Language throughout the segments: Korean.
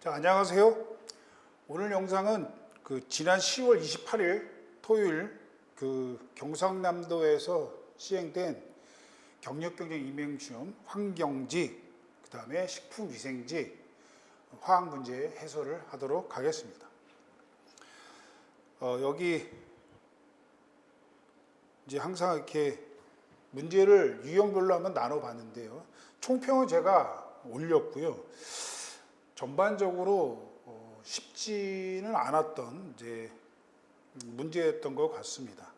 자, 안녕하세요. 오늘 영상은 지난 10월 28일 토요일 경상남도에서 시행된 경력경쟁 임용시험 환경지, 그 다음에 식품위생지 화학 문제 해설을 하도록 하겠습니다. 여기 이제 항상 이렇게 문제를 유형별로 한번 나눠봤는데요. 총평은 제가 올렸고요. 전반적으로 쉽지는 않았던 이제 문제였던 것 같습니다.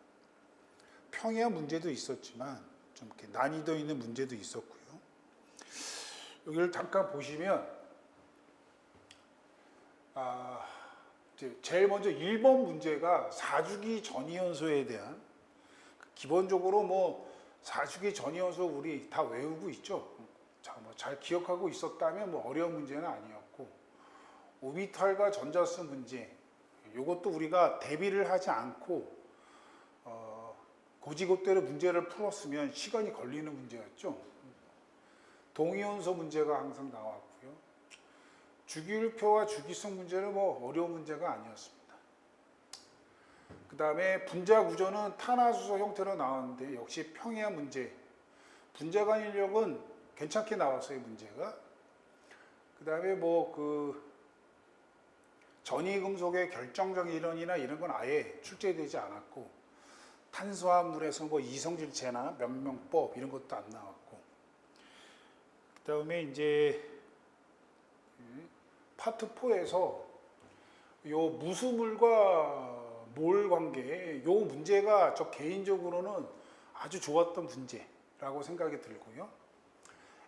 평이한 문제도 있었지만 좀 이렇게 난이도 있는 문제도 있었고요. 여기를 잠깐 보시면 제일 먼저 1번 문제가 4주기 전이온소에 대한 기본적으로 뭐 4주기 전이온소 우리 다 외우고 있죠. 잘 기억하고 있었다면 뭐 어려운 문제는 아니었고, 오비탈과 전자수 문제, 이것도 우리가 대비를 하지 않고 고지고대로 문제를 풀었으면 시간이 걸리는 문제였죠. 동이온소 문제가 항상 나왔고요. 주기율표와 주기성 문제는 뭐 어려운 문제가 아니었습니다. 그 다음에 분자구조는 탄화수소 형태로 나왔는데 역시 평이한 문제. 분자간 인력은 괜찮게 나왔어요, 문제가. 그 다음에 전이금속의 결정적 이론이나 이런 건 아예 출제되지 않았고, 탄수화물에서 뭐 이성질체나 면명법 이런 것도 안 나왔고, 그 다음에 이제 파트 4에서 요 무수물과 몰 관계, 요 문제가 저 개인적으로는 아주 좋았던 문제라고 생각이 들고요.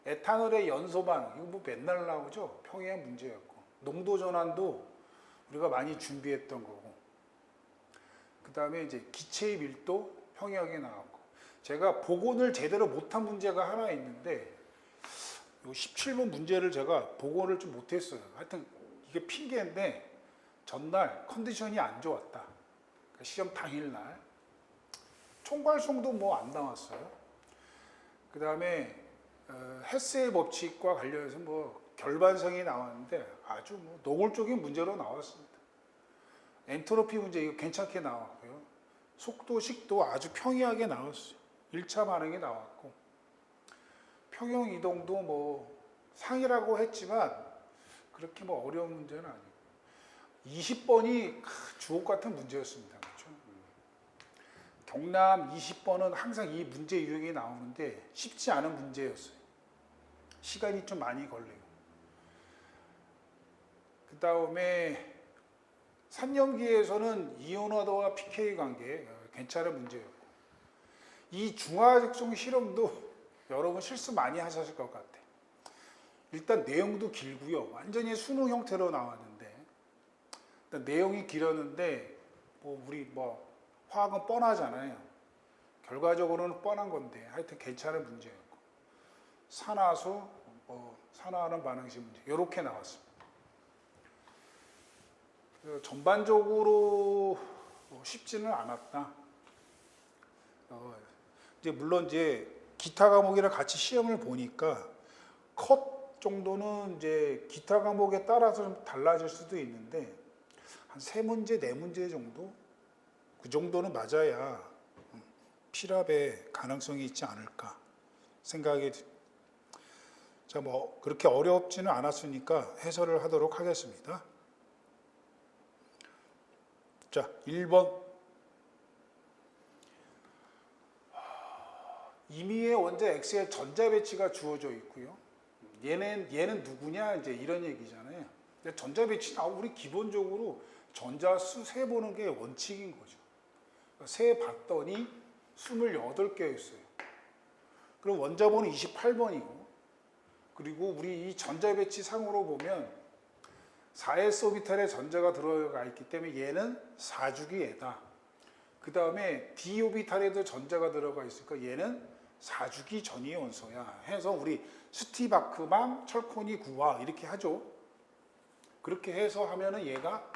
에탄올의 연소반, 이거 뭐 맨날 나오죠. 평이한 문제였고, 농도 전환도 우리가 많이 준비했던 거고, 그 다음에 이제 기체의 밀도 평이하게 나왔고, 제가 복원을 제대로 못한 문제가 하나 있는데, 요 17번 문제를 제가 복원을 좀 못했어요. 하여튼 이게 핑계인데 전날 컨디션이 안 좋았다. 그러니까 시험 당일날 총괄송도 뭐 안 나왔어요. 그 다음에 헤세의 법칙과 관련해서 뭐 결반성이 나왔는데 아주 뭐 노골적인 문제로 나왔습니다. 엔트로피 문제 이거 괜찮게 나왔고요. 속도, 식도 아주 평이하게 나왔어요. 1차 반응이 나왔고, 평형 이동도 뭐 상이라고 했지만 그렇게 뭐 어려운 문제는 아니고, 20번이 주옥 같은 문제였습니다. 그렇죠? 경남 20번은 항상 이 문제 유형이 나오는데 쉽지 않은 문제였어요. 시간이 좀 많이 걸려요. 그 다음에 산염기에서는 이온화도와 pK 관계 괜찮은 문제였고, 이 중화적성 실험도 여러분 실수 많이 하셨을 것 같아요. 일단 내용도 길고요. 완전히 수능 형태로 나왔는데, 일단 내용이 길었는데 우리 화학은 뻔하잖아요. 결과적으로는 뻔한 건데 하여튼 괜찮은 문제였고, 산화수, 산화하는 반응식 문제 이렇게 나왔습니다. 전반적으로 쉽지는 않았다. 이제 물론 이제 기타 과목이랑 같이 시험을 보니까 컷 정도는 이제 기타 과목에 따라서 좀 달라질 수도 있는데, 한 3문제, 4문제 정도? 그 정도는 맞아야 필합의 가능성이 있지 않을까 생각이 듭니다. 자, 그렇게 어렵지는 않았으니까 해설을 하도록 하겠습니다. 자, 1번. 임의의 원자 X의 전자 배치가 주어져 있고요. 얘는 누구냐? 이제 이런 얘기잖아요. 전자 배치는 우리 기본적으로 전자수 세보는 게 원칙인 거죠. 세 봤더니 28개였어요. 그럼 원자번호 28번이고, 그리고 우리 이 전자 배치 상으로 보면 4s 오비탈에 전자가 들어가 있기 때문에 얘는 4주기애다. 그 다음에 d 오비탈에도 전자가 들어가 있으니까 얘는 4주기 전이온소야 해서 우리 스티바크망 철코니 구화 이렇게 하죠. 그렇게 해서 하면은 얘가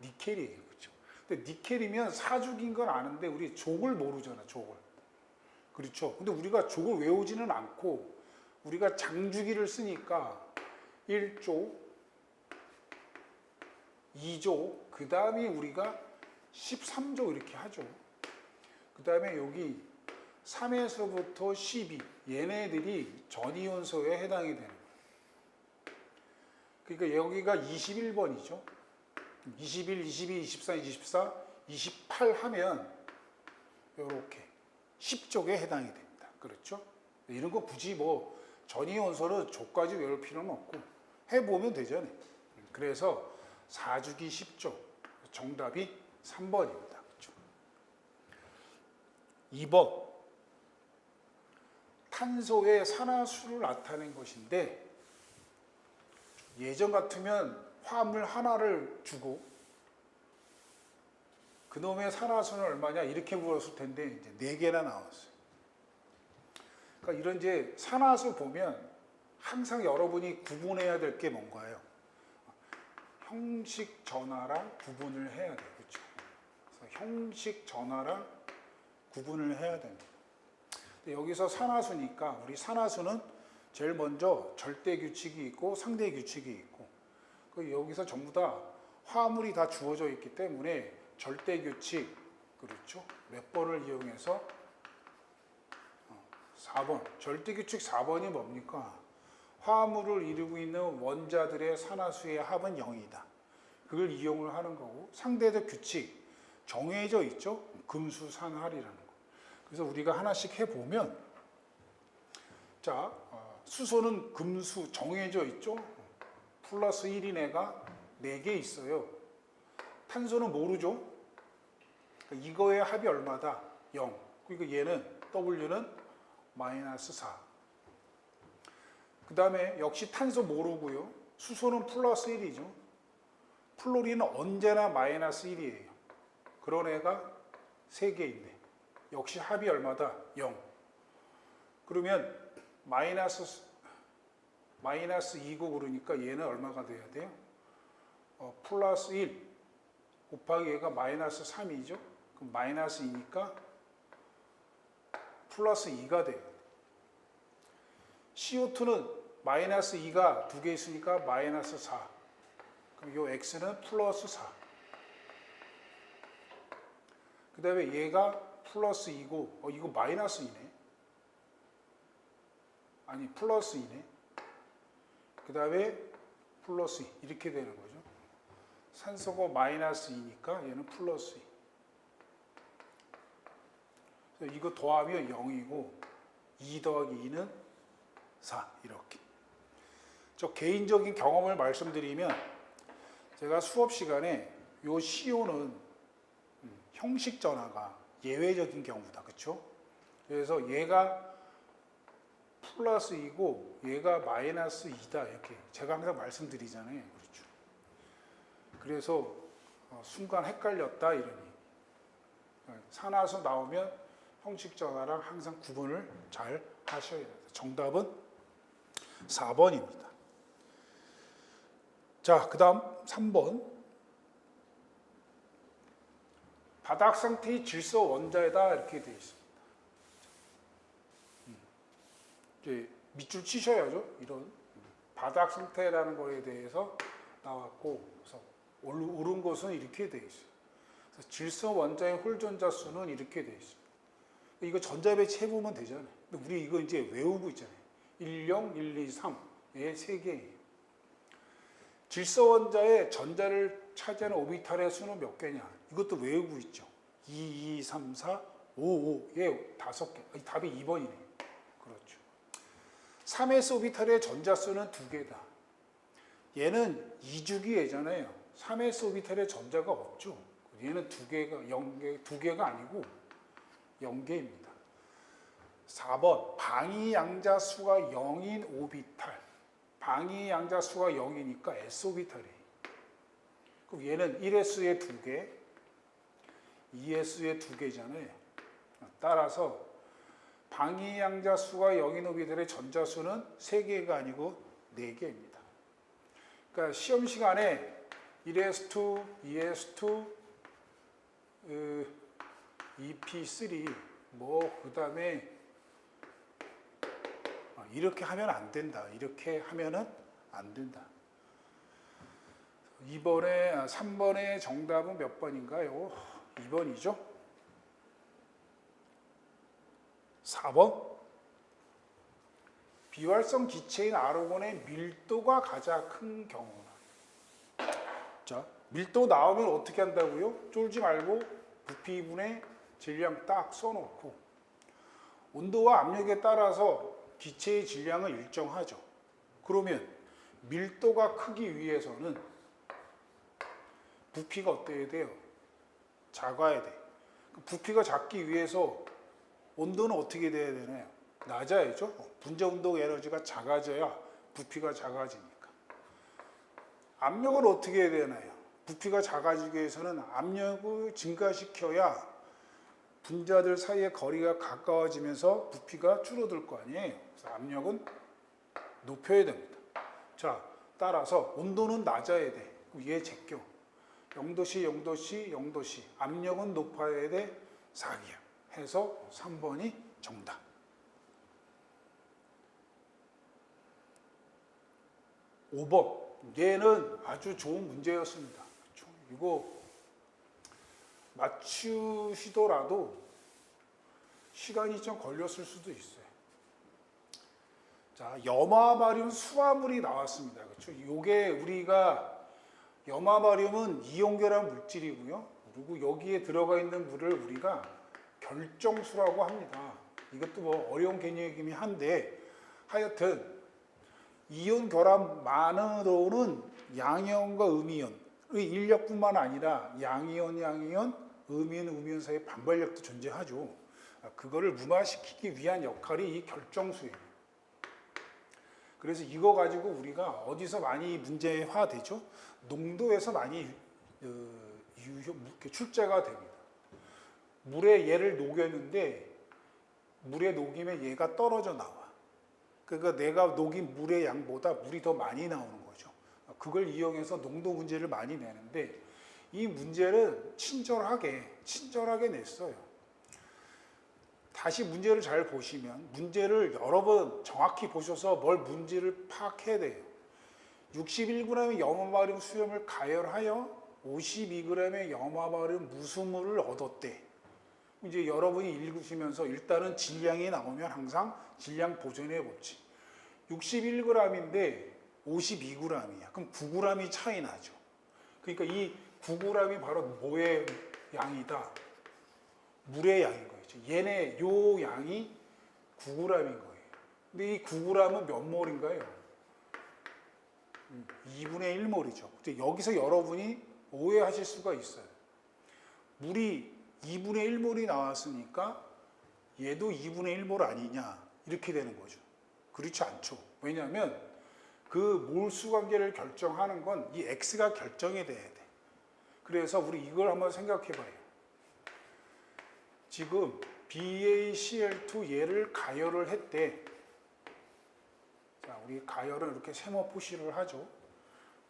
니켈이에요. 그렇죠? 근데 니켈이면 4주기인 건 아는데 우리 족을 모르잖아, 족을. 그렇죠? 근데 우리가 족을 외우지는 않고 우리가 장주기를 쓰니까 1조, 2조, 그 다음에 우리가 13조 이렇게 하죠. 그 다음에 여기 3에서부터 12, 얘네들이 전이온소에 해당이 되는 거예요. 그러니까 여기가 21번이죠. 21, 22, 24, 24, 28 하면 이렇게 10족에 해당이 됩니다. 그렇죠? 이런 거 굳이 뭐 전이온소를 족까지 외울 필요는 없고 해보면 되잖아요. 그래서 4주기 10족, 정답이 3번입니다. 그렇죠? 2번, 탄소의 산화수를 나타낸 것인데 예전 같으면 화합물 하나를 주고 그놈의 산화수는 얼마냐 이렇게 물었을 텐데 이제 4개나 나왔어요. 그러니까 이런 이제 산화수 보면 항상 여러분이 구분해야 될 게 뭔가요? 형식 전화랑 구분을 해야 돼요. 그렇죠? 그래서 형식 전화랑 구분을 해야 됩니다. 여기서 산화수니까 우리 산화수는 제일 먼저 절대 규칙이 있고 상대 규칙이 있고 여기서 전부 다 화합물이 다 주어져 있기 때문에 절대 규칙, 그렇죠? 몇 번을 이용해서 4번, 절대 규칙 4번이 뭡니까? 화합물을 이루고 있는 원자들의 산화수의 합은 0이다. 그걸 이용을 하는 거고 상대적 규칙 정해져 있죠? 금수산할이라는 거. 그래서 우리가 하나씩 해보면 자, 수소는 금수 정해져 있죠? 플러스 1인 애가 4개 있어요. 탄소는 모르죠? 이거의 합이 얼마다? 0. 그러니까 얘는 W는 마이너스 4. 그 다음에 역시 탄소 모르고요. 수소는 플러스 1이죠. 플로린은 언제나 마이너스 1이에요. 그런 애가 3개 있네. 역시 합이 얼마다? 0. 그러면 마이너스 2고 그러니까 얘는 얼마가 돼야 돼요? 플러스 1 곱하기 얘가 마이너스 3이죠. 그럼 마이너스 2니까 플러스 2가 돼요. CO2는 마이너스 2가 2개 있으니까 마이너스 4. 그럼 요 X는 플러스 4. 그 다음에 얘가 플러스 2고, 이거 마이너스 2네. 아니, 플러스 2네. 그 다음에 플러스 2. 이렇게 되는 거죠. 산소가 마이너스 2니까 얘는 플러스 2. 그래서 이거 더하면 0이고, 2 더하기 2는 4. 이렇게. 저 개인적인 경험을 말씀드리면, 제가 수업 시간에 요 CO는 형식 전화가 예외적인 경우다. 그렇죠? 그래서 얘가 플러스 2고 얘가 마이너스 2다. 이렇게 제가 항상 말씀드리잖아요. 그렇죠? 그래서 순간 헷갈렸다 이러니 산화수 나오면 형식 전화랑 항상 구분을 잘 하셔야 됩니다. 정답은 4번입니다. 자, 그 다음 3번. 바닥 상태의 질소 원자에다 이렇게 되어 있습니다. 이제 밑줄 치셔야죠. 이런 바닥 상태라는 거에 대해서 나왔고, 그래서 옳은 것은 이렇게 되어 있어요. 그래서 질소 원자의 홀전자 수는 이렇게 되어 있습니다. 이거 전자 배치해보면 되잖아요. 근데 우리 이거 이제 외우고 있잖아요. 10, 1, 2, 3의 3개예요. 질소 원자의 전자를 차지하는 오비탈의 수는 몇 개냐? 이것도 외우고 있죠. 2, 2, 3, 4, 5, 5에 5개. 답이 2번이네요. 그렇죠. 3s 오비탈의 전자수는 2개다. 얘는 2주기애잖아요. 3s 오비탈의 전자가 없죠. 얘는 2개가 아니고 0개입니다. 4번 방위양자 수가 0인 오비탈. 방위양자 수가 0이니까 S오비탈이에요. 그럼 얘는 1S에 2개, 2S에 2개잖아요. 따라서 방위양자 수가 0인 오비탈의 전자수는 3개가 아니고 4개입니다. 그러니까 시험 시간에 1S2, 2S2, EP3, 그 다음에 이렇게 하면 안 된다. 이렇게 하면은 안 된다. 2번에 3번의 정답은 몇 번인가요? 2번이죠. 4번. 비활성 기체인 아르곤의 밀도가 가장 큰 경우는. 자, 밀도 나오면 어떻게 한다고요? 쫄지 말고 부피분의 질량 딱 써놓고 온도와 압력에 따라서 기체의 질량을 일정하죠. 그러면 밀도가 크기 위해서는 부피가 어때야 돼요? 작아야 돼. 부피가 작기 위해서 온도는 어떻게 돼야 되나요? 낮아야죠. 분자 운동 에너지가 작아져야 부피가 작아지니까. 압력은 어떻게 해야 되나요? 부피가 작아지기 위해서는 압력을 증가시켜야 분자들 사이의 거리가 가까워지면서 부피가 줄어들 거 아니에요. 그래서 압력은 높여야 됩니다. 자, 따라서 온도는 낮아야 돼. 그럼 얘 제껴. 0도씨, 0도씨, 0도씨. 압력은 높아야 돼. 4기압. 해서 3번이 정답. (5번) 얘는 아주 좋은 문제였습니다. 그렇죠? 이거 맞추시더라도 시간이 좀 걸렸을 수도 있어요. 자, 염화바륨 수화물이 나왔습니다. 그렇죠? 요게 우리가 염화바륨은 이온결합 물질이고요. 그리고 여기에 들어가 있는 물을 우리가 결정수라고 합니다. 이것도 뭐 어려운 개념이긴 한데 하여튼 이온 결합만으로는 양이온과 음이온의 인력뿐만 아니라 양이온, 음이온, 음이온 사이에 반발력도 존재하죠. 그거를 무마시키기 위한 역할이 이 결정수예요. 그래서 이거 가지고 우리가 어디서 많이 문제화되죠? 농도에서 많이 출제가 됩니다. 물에 얘를 녹였는데 물에 녹이면 얘가 떨어져 나와. 그러니까 내가 녹인 물의 양보다 물이 더 많이 나오는 거죠. 그걸 이용해서 농도 문제를 많이 내는데 이 문제는 친절하게 냈어요. 다시 문제를 잘 보시면 문제를 여러 번 정확히 보셔서 뭘 문제를 파악해야 돼요. 61g의 염화바륨 수염을 가열하여 52g의 염화바륨 무수물을 얻었대. 이제 여러분이 읽으시면서 일단은 질량이 나오면 항상 질량 보존해 보지. 61g인데 52g이야. 그럼 9g이 차이 나죠. 그러니까 이 9g이 바로 뭐의 양이다? 물의 양인 거예요. 얘네 요 양이 9g인 거예요. 근데 이 9g은 몇 몰인가요? 2분의 1몰이죠. 여기서 여러분이 오해하실 수가 있어요. 물이 2분의 1몰이 나왔으니까 얘도 2분의 1몰 아니냐 이렇게 되는 거죠. 그렇지 않죠. 왜냐하면 그 몰수 관계를 결정하는 건 이 X가 결정이 돼야 돼. 그래서 우리 이걸 한번 생각해 봐요. 지금 BaCl2 얘를 가열을 했대. 자, 우리 가열은 이렇게 세모 표시를 하죠.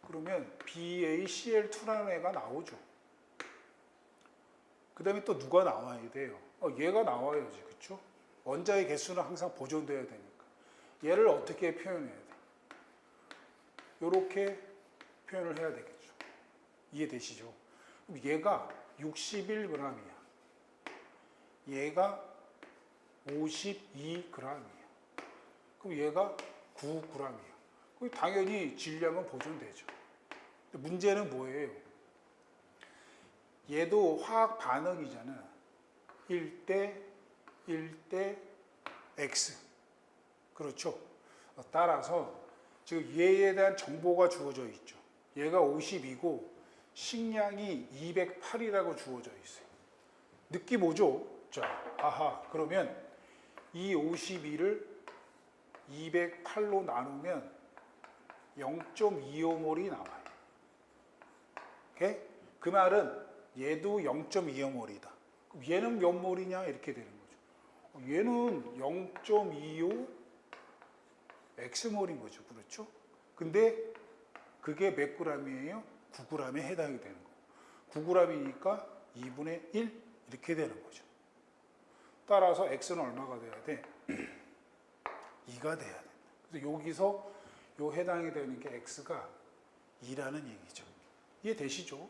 그러면 BaCl2라는 애가 나오죠. 그 다음에 또 누가 나와야 돼요? 얘가 나와야지, 그렇죠? 원자의 개수는 항상 보존돼야 되니까. 얘를 어떻게 표현해야 돼? 이렇게 표현을 해야 되겠죠. 이해되시죠? 그럼 얘가 61g이야. 얘가 52g이야. 그럼 얘가 9g이야. 그럼 당연히 질량은 보존되죠. 근데 문제는 뭐예요? 얘도 화학 반응이잖아. 1대 X. 그렇죠? 따라서 지금 얘에 대한 정보가 주어져 있죠. 얘가 52고 식량이 208이라고 주어져 있어요. 느낌 오죠? 자, 아하. 그러면 이 52를 208로 나누면 0.25몰이 나와요. 오케이? 그 말은 얘도 0.25몰이다. 그럼 얘는 몇 몰이냐? 이렇게 되는 거죠. 얘는 0.25 X몰인 거죠. 그렇죠? 근데 그게 몇 g이에요? 9g에 해당이 되는 거예요. 9g이니까 2분의 1 이렇게 되는 거죠. 따라서 X는 얼마가 돼야 돼? 2가 돼야 된다. 그래서 여기서 요 해당이 되는 게 X가 2라는 얘기죠. 이해되시죠?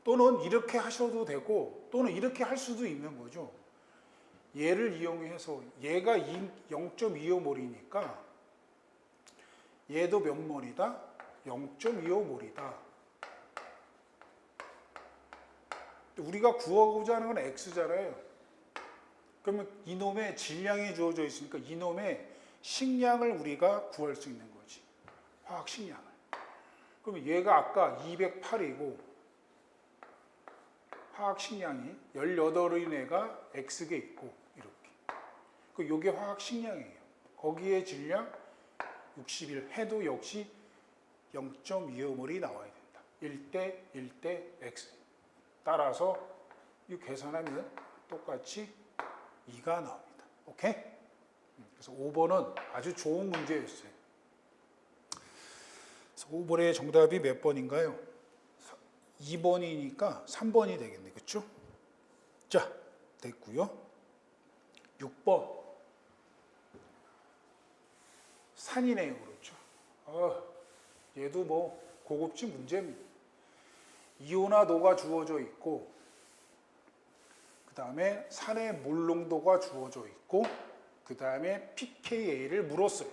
또는 이렇게 하셔도 되고 또는 이렇게 할 수도 있는 거죠. 얘를 이용해서 얘가 0.25몰이니까 얘도 몇 몰이다? 0.25몰이다. 우리가 구하고자 하는 건 X잖아요. 그러면 이놈의 질량이 주어져 있으니까 이놈의 식량을 우리가 구할 수 있는 거지. 화학 식량을. 그러면 얘가 아까 208이고 화학 식량이 18인 애가 X개 있고 이렇게. 그 요게 화학 식량이에요. 거기에 질량 61 해도 역시 0.25몰이 나와야 된다. 1대 1대 X. 따라서 이 계산하면 똑같이 2가 나옵니다. 오케이? 그래서 5번은 아주 좋은 문제였어요. 그래서 5번의 정답이 몇 번인가요? 2번이니까 3번이 되겠네. 그렇죠? 자, 됐고요. 6번. 산이네요. 그렇죠? 얘도 뭐 고급진 문제입니다. 이온화도가 주어져 있고 그 다음에 산의 몰농도가 주어져 있고 그 다음에 pKa를 물었어요.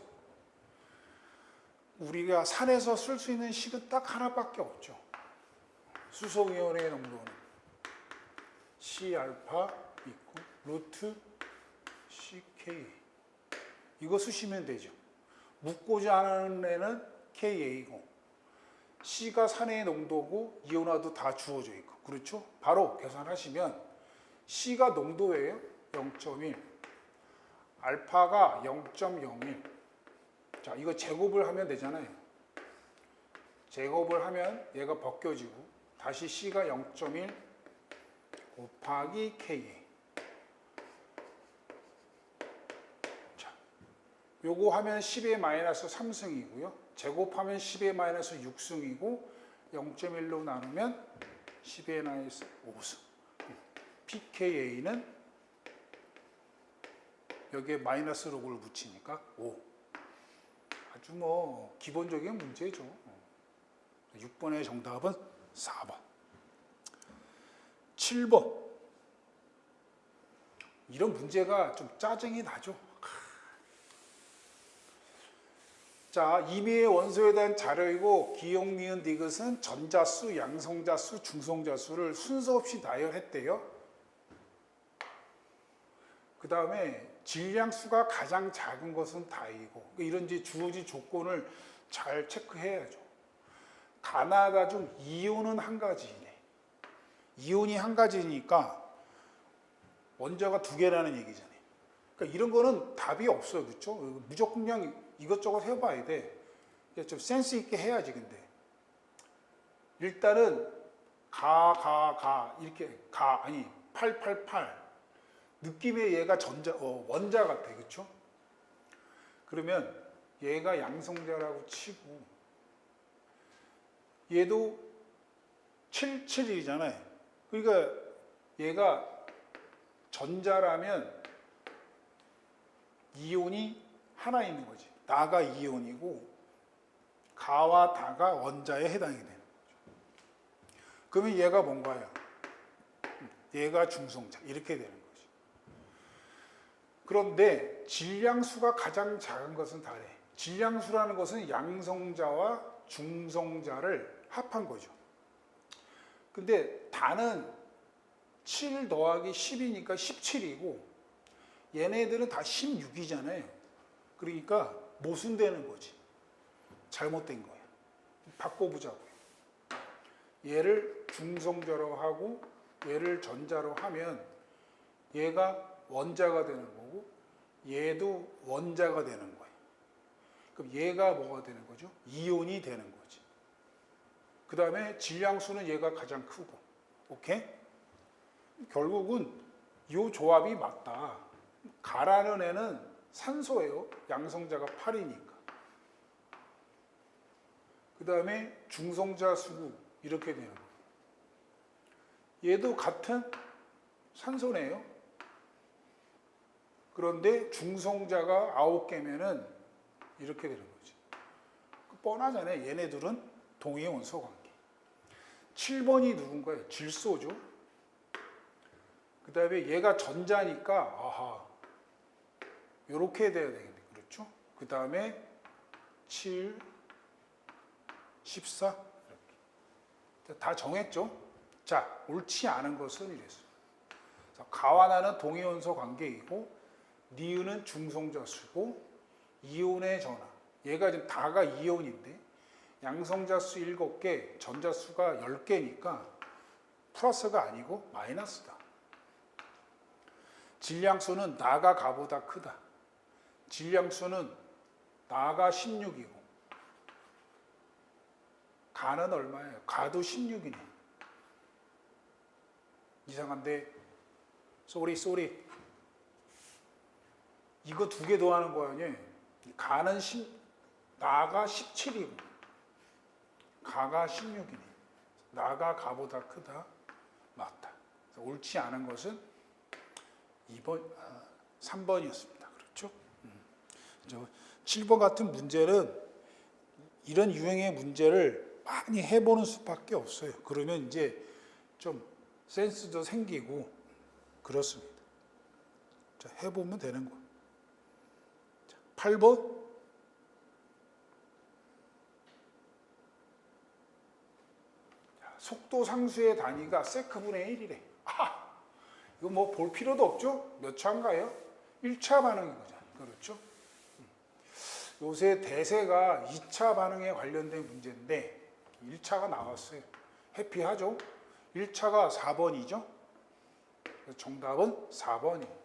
우리가 산에서 쓸 수 있는 식은 딱 하나밖에 없죠. 수소이온의 농도는 C알파 있고 루트 CK 이거 쓰시면 되죠. 묻고자 하는 애는 KA고 C가 산의 농도고 이온화도 다 주어져 있고 그렇죠? 바로 계산하시면 C가 농도예요. 0.1 알파가 0.01 자 이거 제곱을 하면 되잖아요. 제곱을 하면 얘가 벗겨지고 다시 C가 0.1 곱하기 KA 자 요거 하면 10의 마이너스 3승이고요. 제곱하면 10의 마이너스 6승이고 0.1로 나누면 10의 마이너스 5승. pKa는 여기에 마이너스 로그를 붙이니까 5. 아주 뭐 기본적인 문제죠. 6번의 정답은 4번. 7번. 이런 문제가 좀 짜증이 나죠. 자, 임의의 원소에 대한 자료이고 기용, 니은, 디귿은 전자수, 양성자수, 중성자수를 순서 없이 나열했대요. 그 다음에 질량수가 가장 작은 것은 다이고 이런 이제 주어진 조건을 잘 체크해야죠. 가나다 중 이온은 한 가지이네. 이온이 한 가지니까 원자가 두 개라는 얘기잖아요. 그러니까 이런 거는 답이 없어요. 그렇죠? 무조건 그냥 이것저것 해봐야 돼. 좀 센스 있게 해야지. 근데 일단은 이렇게 아니 888 느낌의 얘가 원자 같아. 그렇죠? 그러면 얘가 양성자라고 치고 얘도 77이잖아요. 그러니까 얘가 전자라면 이온이 하나 있는 거지. 나가 이온이고 가와 다가 원자에 해당이 되는 거죠. 그러면 얘가 뭔가요? 얘가 중성자 이렇게 되는 거지. 그런데 질량수가 가장 작은 것은 다래. 질량수라는 것은 양성자와 중성자를 합한 거죠. 근데 다는 7 더하기 10이니까 17이고 얘네들은 다 16이잖아요. 그러니까 모순되는 거지. 잘못된 거야. 바꿔보자고요. 얘를 중성자로 하고 얘를 전자로 하면 얘가 원자가 되는 거고 얘도 원자가 되는 거예요. 그럼 얘가 뭐가 되는 거죠? 이온이 되는 거지. 그 다음에 질량수는 얘가 가장 크고. 오케이? 결국은 이 조합이 맞다. 가라는 애는 산소예요. 양성자가 8이니까. 그 다음에 중성자 수구 이렇게 되는 거예요. 얘도 같은 산소네요. 그런데 중성자가 9개면은 이렇게 되는 거지. 뻔하잖아요. 얘네들은 동위 원소 관계. 7번이 누군가요? 질소죠. 그 다음에 얘가 전자니까 아하 이렇게 돼야 되겠네. 그렇죠? 그 다음에 7, 14 이렇게. 다 정했죠? 자, 옳지 않은 것은 이랬어요. 가와 나는 동위원소 관계이고 니은은 중성자수고 이온의 전하. 얘가 지금 다가 이온인데 양성자수 7개, 전자수가 10개니까 플러스가 아니고 마이너스다. 질량수는 나가 가보다 크다. 질량수는 나가 16이고 가는 얼마예요? 가도 16이네. 이상한데 쏘리 이거 두 개 더하는 거 아니에요? 가는 나가 17이고 가가 16이네. 나가 가보다 크다. 맞다. 옳지 않은 것은 3번이었습니다. 그렇죠? 7번 같은 문제는 이런 유형의 문제를 많이 해보는 수밖에 없어요. 그러면 이제 좀 센스도 생기고 그렇습니다. 자, 해보면 되는 거. 8번. 속도 상수의 단위가 세크분의 1이래. 이거 뭐 볼 필요도 없죠? 몇 차인가요? 1차 반응인 거잖아요. 그렇죠? 요새 대세가 2차 반응에 관련된 문제인데 1차가 나왔어요. 해피하죠? 1차가 4번이죠? 정답은 4번이에요.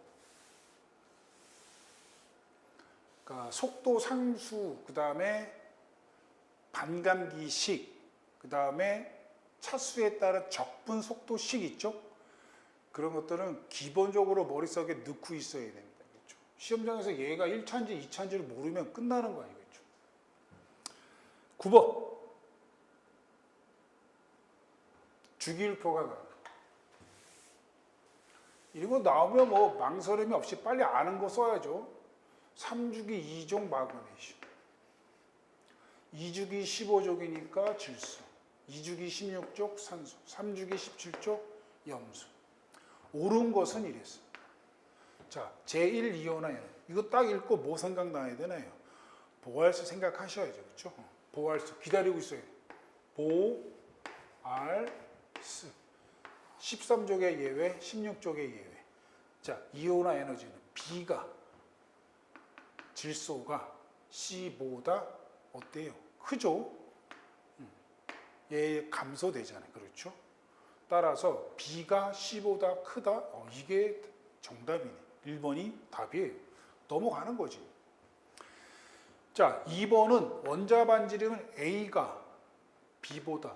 그러니까 속도 상수, 그 다음에 반감기식, 그 다음에 차수에 따른 적분 속도식 있죠? 그런 것들은 기본적으로 머릿속에 넣고 있어야 됩니다. 그렇죠? 시험장에서 얘가 1차인지 2차인지를 모르면 끝나는 거 아니겠죠? 9번. 주기율표가 가. 이거 나오면 뭐 망설임이 없이 빨리 아는 거 써야죠. 3주기 2족 마그네슘, 2주기 15족이니까 질소, 2주기 16족 산소, 3주기 17족 염수. 옳은 것은 이랬어. 자, 제1이온화에는 이거 딱 읽고 뭐 생각나야 되나요? 보알수 생각하셔야죠. 그렇죠? 보알수 기다리고 있어요. 보알수 13족의 예외, 16족의 예외. 자, 이온화 에너지는 B가 질소가 C보다 어때요? 크죠? 얘 감소되잖아요. 그렇죠? 따라서 B가 C보다 크다? 이게 정답이네. 1번이 답이에요. 넘어가는 거지. 자, 2번은 원자반지름은 A가 B보다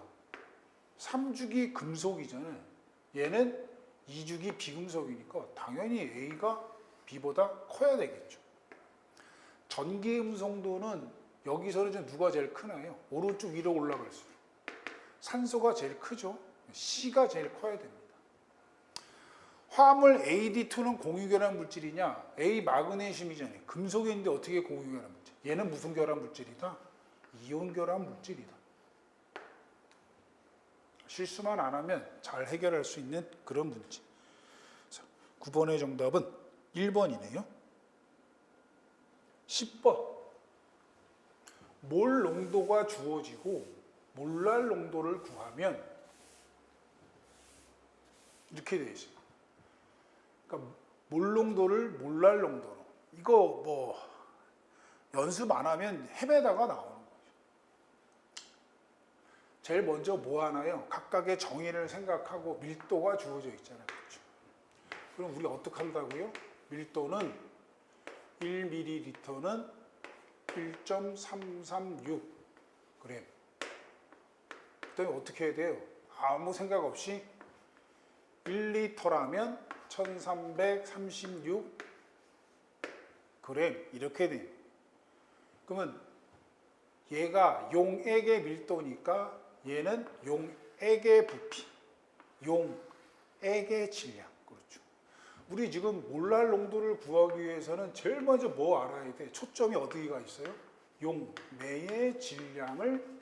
3주기 금속이잖아요. 얘는 2주기 비금속이니까 당연히 A가 B보다 커야 되겠죠. 전기 음성도는 여기서는 좀 누가 제일 크나요? 오른쪽 위로 올라갈수록 산소가 제일 크죠. C가 제일 커야 됩니다. 화합물 AD2는 공유결합 물질이냐? A 마그네슘이잖아요. 금속이 있는데 어떻게 공유결합 물질? 얘는 무슨 결합 물질이다? 이온 결합 물질이다. 실수만 안 하면 잘 해결할 수 있는 그런 문제. 9번의 정답은 1번이네요. 10번. 몰 농도가 주어지고 몰랄 농도를 구하면 이렇게 되어 있어요. 그러니까 몰 농도를 몰랄 농도로. 이거 뭐 연습 안 하면 헤매다가 나오는 거죠. 제일 먼저 뭐 하나요? 각각의 정의를 생각하고 밀도가 주어져 있잖아요. 그렇죠? 그럼 우리 어떻게 한다고요? 밀도는 1ml는 1.336g. 그다음에 어떻게 해야 돼요? 아무 생각 없이 1리터라면 1336g 이렇게 돼요. 그러면 얘가 용액의 밀도니까 얘는 용액의 부피, 용액의 질량. 그렇죠. 우리 지금 몰랄 농도를 구하기 위해서는 제일 먼저 뭐 알아야 돼? 초점이 어디가 있어요? 용매의 질량을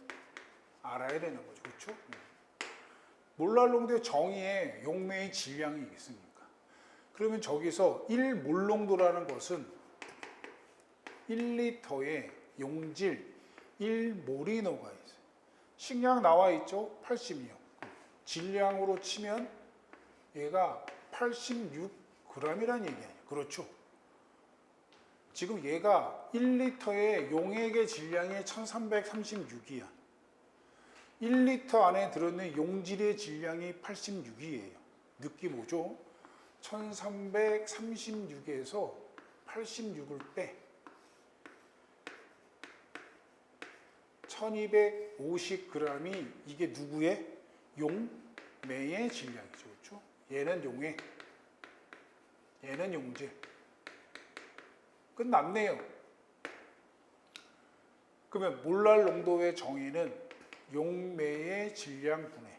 알아야 되는 거죠. 그렇죠? 몰랄농도의 정의에 용매의 질량이 있습니까? 그러면 저기서 1몰농도라는 것은 1리터의 용질 1몰이 녹아 있어요. 식량 나와 있죠? 80이요. 질량으로 치면 얘가 86g이라는 얘기 아니에요. 그렇죠? 지금 얘가 1리터의 용액의 질량이 1336이야. 1리터 안에 들어있는 용질의 질량이 86이에요. 느낌 오죠? 1336에서 86을 빼 1250g이 이게 누구의? 용매의 질량이죠. 그렇죠? 얘는 용액, 얘는 용질. 끝났네요. 그러면 몰랄 농도의 정의는 용매의 질량분해.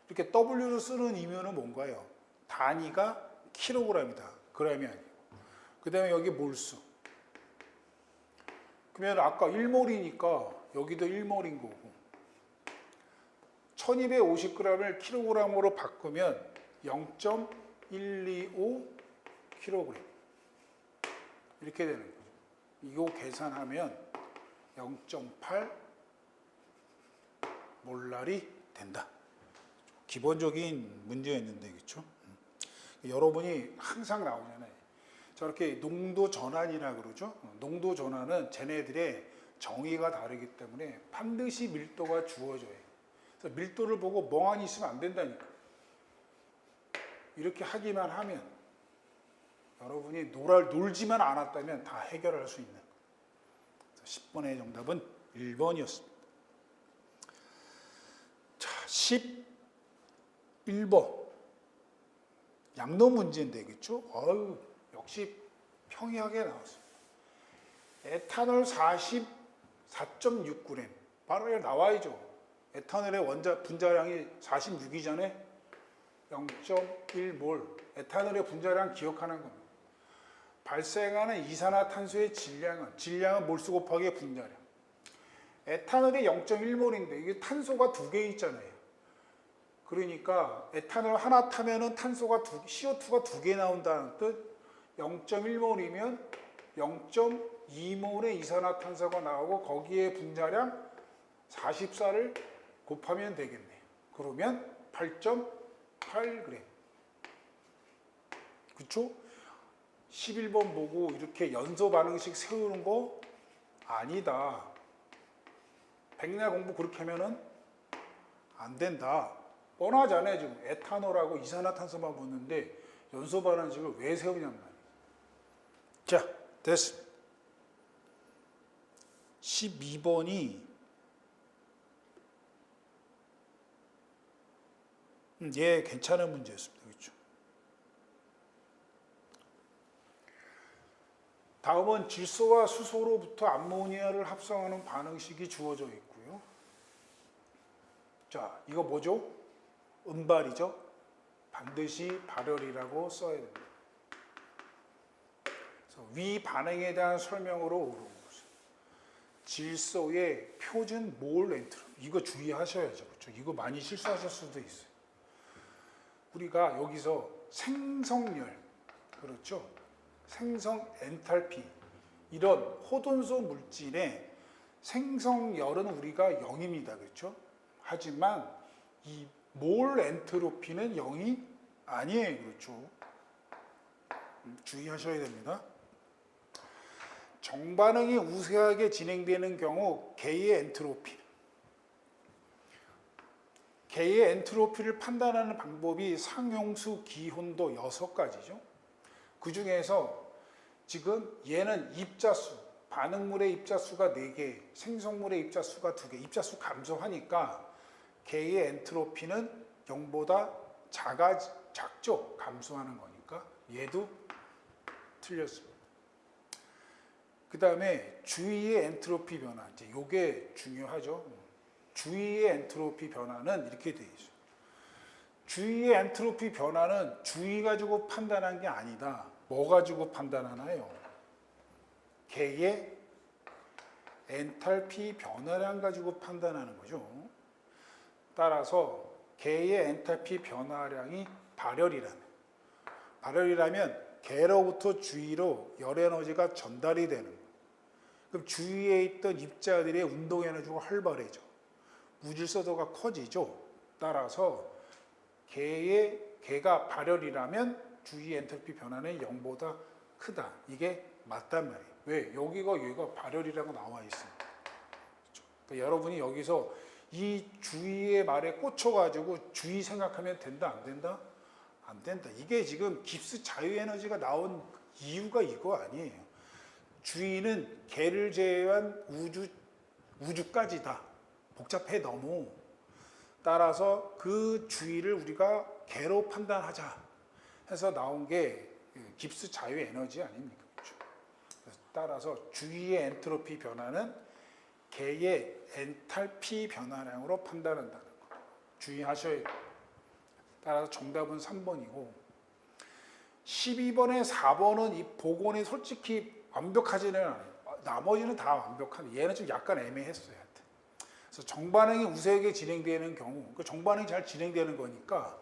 이렇게 W를 쓰는 이유는 뭔가요? 단위가 킬로그램이다. 그램이 아니고. 그 다음에 여기 몰수. 그러면 아까 1몰이니까 여기도 1몰인 거고. 1250g을 킬로그램으로 바꾸면 0.125kg. 이렇게 되는 거죠. 이거 계산하면 0.8 몰랄이 된다. 기본적인 문제였는데, 그렇죠? 여러분이 항상 나오잖아요. 저렇게 농도 전환이라 그러죠. 농도 전환은 쟤네들의 정의가 다르기 때문에 반드시 밀도가 주어져요. 그래서 밀도를 보고 멍하니 있으면 안 된다니까. 이렇게 하기만 하면 여러분이 놀지만 않았다면 다 해결할 수 있는. 10번의 정답은 1번이었습니다. 자, 11번. 양로 문제인데, 그렇죠? 역시 평이하게 나왔습니다. 에탄올 44.6g. 바로 여기 나와야죠. 에탄올의 분자량이 46이잖아요. 0.1몰. 에탄올의 분자량 기억하는 겁니다. 발생하는 이산화탄소의 질량은 몰수 곱하기 분자량. 에탄올이 0.1몰인데 이게 탄소가 2개 있잖아요. 그러니까 에탄올 하나 타면은 탄소가 CO2가 2개 나온다는 뜻. 0.1몰이면 0.2몰의 이산화탄소가 나오고 거기에 분자량 44를 곱하면 되겠네요. 그러면 8.8g. 그렇죠? 11번 보고 이렇게 연소 반응식 세우는 거 아니다. 백날 공부 그렇게 하면은 안 된다. 뻔하잖아요. 지금 에탄올하고 이산화탄소만 붙는데 연소 반응식을 왜 세우냔 말이에요. 자, 됐습니다. 12번이 예, 괜찮은 문제였습니다. 그렇죠? 다음은 질소와 수소로부터 암모니아를 합성하는 반응식이 주어져 있고요. 자, 이거 뭐죠? 음발이죠? 반드시 발열이라고 써야 됩니다. 그래서 위 반응에 대한 설명으로 오른 것은 질소의 표준 몰 엔트로피. 이거 주의하셔야죠. 그렇죠? 이거 많이 실수하실 수도 있어요. 우리가 여기서 생성열, 그렇죠? 생성 엔탈피, 이런 호돈소 물질의 생성열은 우리가 0입니다. 그렇죠? 하지만 이 몰 엔트로피는 0이 아니에요. 그렇죠? 주의하셔야 됩니다. 정반응이 우세하게 진행되는 경우 개의 엔트로피. 개의 엔트로피를 판단하는 방법이 상용수, 기혼도 6가지죠. 그 중에서 지금 얘는 입자수, 반응물의 입자수가 4개, 생성물의 입자수가 2개, 입자수 감소하니까 개의 엔트로피는 0보다 작죠? 감소하는 거니까. 얘도 틀렸습니다. 그 다음에 주위의 엔트로피 변화, 이제 요게 중요하죠. 주위의 엔트로피 변화는 이렇게 되어 있어요. 주위의 엔트로피 변화는 주위 가지고 판단한 게 아니다. 뭐 가지고 판단하나요? 개의 엔탈피 변화량 가지고 판단하는 거죠. 따라서 개의 엔탈피 변화량이 발열이라면 개로부터 주위로 열 에너지가 전달이 되는 거예요. 그럼 주위에 있던 입자들의 운동 에너지가 활발해져. 무질서도가 커지죠. 따라서 개가 발열이라면 주위 엔탈피 변화는 0보다 크다. 이게 맞단 말이에요. 왜? 여기가 발열이라고 나와 있어요. 그렇죠? 그러니까 여러분이 여기서 이 주위의 말에 꽂혀가지고 주위 생각하면 된다, 안 된다? 안 된다. 이게 지금 깁스 자유에너지가 나온 이유가 이거 아니에요. 주위는 개를 제외한 우주까지다. 복잡해 너무. 따라서 그 주위를 우리가 개로 판단하자 해서 나온 게 깁스 자유에너지 아닙니까? 그렇죠? 따라서 주위의 엔트로피 변화는 개의 엔탈피 변화량으로 판단한다는 거. 주의하셔야 돼요. 따라서 정답은 3번이고 12번에 4번은 이 복원이 솔직히 완벽하지는 않아요. 나머지는 다 완벽한데 얘는 좀 약간 애매했어요. 그래서 정반응이 우세하게 진행되는 경우 그 정반응이 잘 진행되는 거니까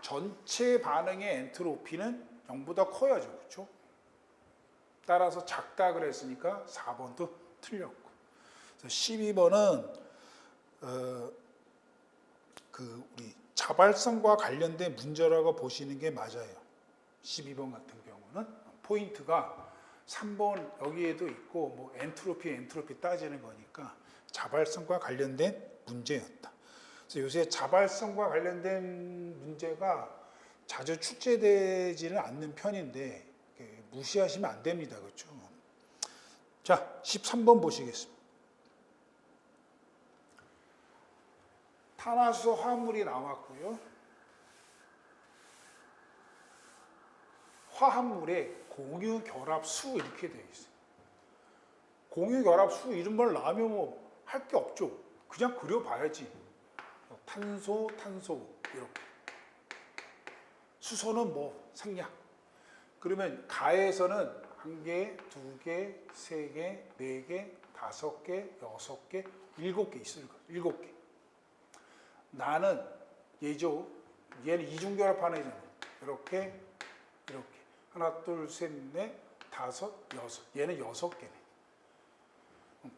전체 반응의 엔트로피는 0보다 커야죠. 그렇죠? 따라서 작다 그랬으니까 4번도 틀렸고 12번은 우리 자발성과 관련된 문제라고 보시는 게 맞아요. 12번 같은 경우는 포인트가 3번 여기에도 있고 뭐 엔트로피 따지는 거니까 자발성과 관련된 문제였다. 그래서 요새 자발성과 관련된 문제가 자주 출제되지는 않는 편인데 무시하시면 안 됩니다. 그렇죠? 자, 13번 보시겠습니다. 탄화수소 화합물이 나왔고요. 화합물의 공유결합수 이렇게 되어 있어요. 공유결합수 이런 걸 나오면 뭐 할 게 없죠. 그냥 그려봐야지. 탄소 이렇게. 수소는 뭐 생략. 그러면 가에서는 1개, 2개, 3개, 4개, 5개, 6개, 7개 있을 거예요. 7개. 나는 얘죠. 얘는 이중결합하네잖아요. 이렇게. 하나, 둘, 셋, 넷, 다섯, 여섯. 얘는 6개네.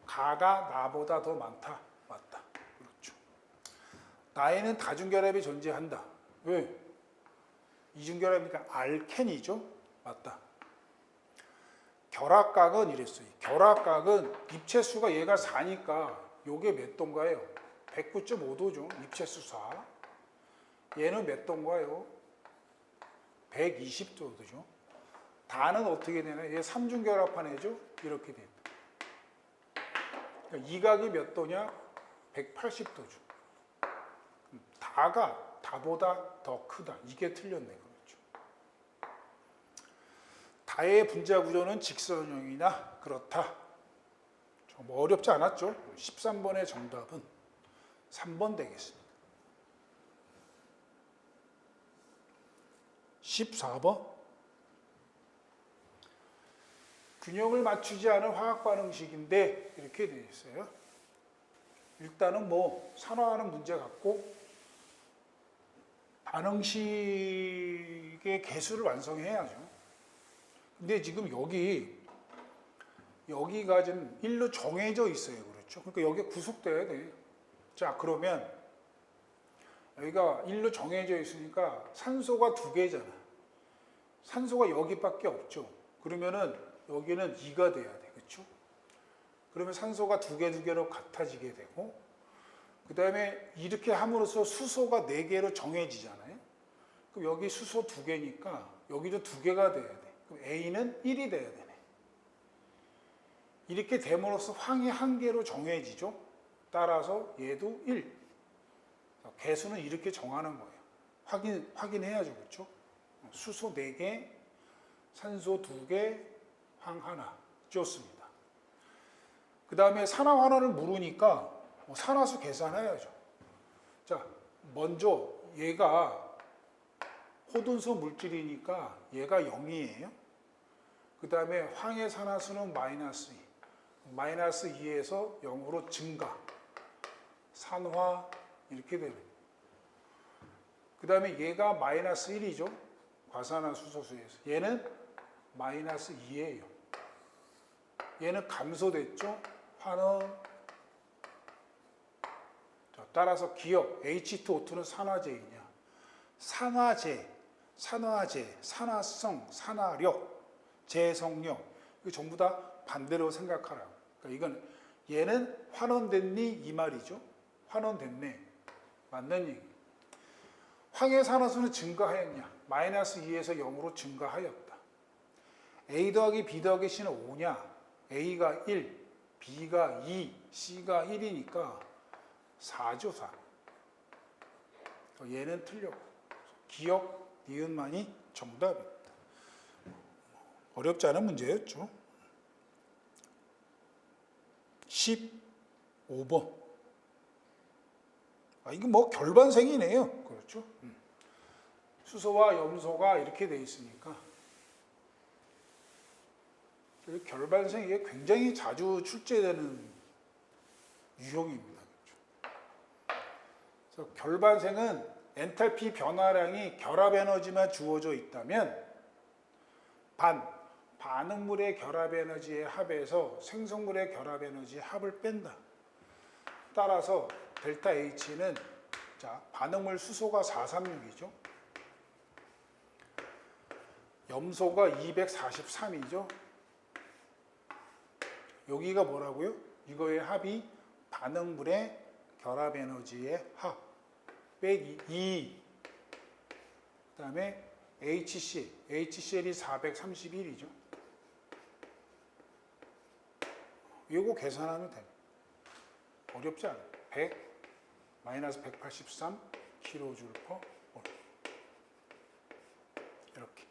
가가 나보다 더 많다. 맞다. 그렇죠. 나에는 다중결합이 존재한다. 왜? 이중결합이니까 알켄이죠. 맞다. 결합각은 이랬어요. 결합각은 입체수가 얘가 4니까 요게 몇 도인가요? 109.5도죠. 입체수 4. 얘는 몇 도인가요? 120도죠. 다는 어떻게 되나? 얘 3중결합한 애죠? 이렇게 됩니다. 그러니까 이 각이 몇 도냐? 180도죠. 다가 다보다 더 크다. 이게 틀렸네. 그렇죠. 다의 분자 구조는 직선형이나 그렇다. 좀 어렵지 않았죠? 13번의 정답은 3번 되겠습니다. 14번. 균형을 맞추지 않은 화학 반응식인데 이렇게 되어 있어요. 일단은 뭐 산화하는 문제 같고 반응식의 개수를 완성해야죠. 근데 지금 여기가 좀 일로 정해져 있어요. 그렇죠? 그러니까 여기에 구속돼야 돼요. 자, 그러면 여기가 일로 정해져 있으니까 산소가 2개잖아. 산소가 여기밖에 없죠. 그러면은 여기는 2가 돼야 돼. 그렇죠? 그러면 산소가 2개로 같아지게 되고 그 다음에 이렇게 함으로써 수소가 4개로 정해지잖아요. 그럼 여기 수소 2개니까 여기도 2개가 돼야 돼. 그럼 A는 1이 돼야 되네. 이렇게 됨으로써 황이 1개로 정해지죠. 따라서 얘도 1. 개수는 이렇게 정하는 거예요. 확인해야죠. 그렇죠? 수소 4개, 산소 2개, 황 1. 좋습니다. 그 다음에 산화환원을 물으니까 산화수 계산해야죠. 자, 먼저 얘가 호둔소 물질이니까 얘가 0이에요. 그 다음에 황의 산화수는 마이너스 2. 마이너스 2에서 0으로 증가. 산화 이렇게 되는. 그 다음에 얘가 마이너스 1이죠. 과산화수소수에서. 얘는 마이너스 2예요. 얘는 감소됐죠. 환원. 자, 따라서 기억 H2O2는 산화제이냐. 산화제, 산화성, 산화력, 제성력. 이거 전부 다 반대로 생각하라고. 그러니까 이건 얘는 환원됐니 이 말이죠. 환원됐네. 맞는 얘기. 황해산화수는 증가하였냐? 마이너스 2에서 0으로 증가하였다. A 더하기 B 더하기 C는 5냐? A가 1, B가 2, C가 1이니까 4죠, 4. 얘는 틀렸고. 기억, 니은만이 정답입니다. 어렵지 않은 문제였죠. 15번. 이거 뭐 결반생이네요. 그렇죠? 수소와 염소가 이렇게 돼 있으니까. 결반생 이게 굉장히 자주 출제되는 유형입니다. 그렇죠? 그래서 결반생은 엔탈피 변화량이 결합 에너지만 주어져 있다면 반응물의 결합 에너지의 합에서 생성물의 결합 에너지의 합을 뺀다. 따라서 델타 H는 자, 반응물 수소가 436이죠. 염소가 243이죠. 여기가 뭐라고요? 이거의 합이 반응물의 결합 에너지의 합 빼기 2. 그다음에 HCl이 431이죠. 이거 계산하면 됩니다. 어렵지 않아요. 100 마이너스 183 kJ/mol 이렇게.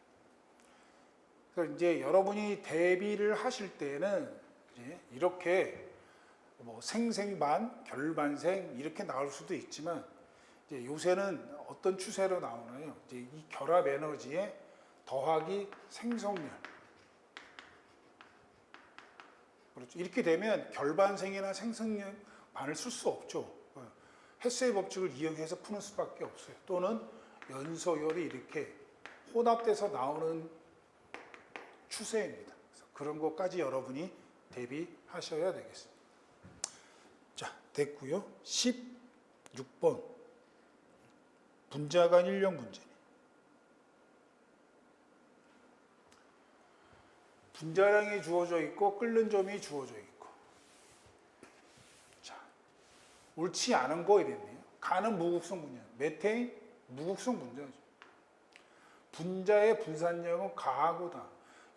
그래서 이제 여러분이 대비를 하실 때는 이제 이렇게 뭐 생생반, 결반생 이렇게 나올 수도 있지만 이제 요새는 어떤 추세로 나오나요? 이제 이 결합 에너지에 더하기 생성열. 그렇죠. 이렇게 되면 결반생이나 생성열 반을 쓸 수 없죠. 헤스의 법칙을 이용해서 푸는 수밖에 없어요. 또는 연소열이 이렇게 혼합돼서 나오는 추세입니다. 그래서 그런 것까지 여러분이 대비하셔야 되겠습니다. 자, 됐고요. 16번. 분자간 인력 문제네. 분자량이 주어져 있고 끓는 점이 주어져 있고. 자, 옳지 않은 거 이랬네요. 간은 무극성 분자. 메테인 무극성 분자죠. 분자의 분산력은 가하고다.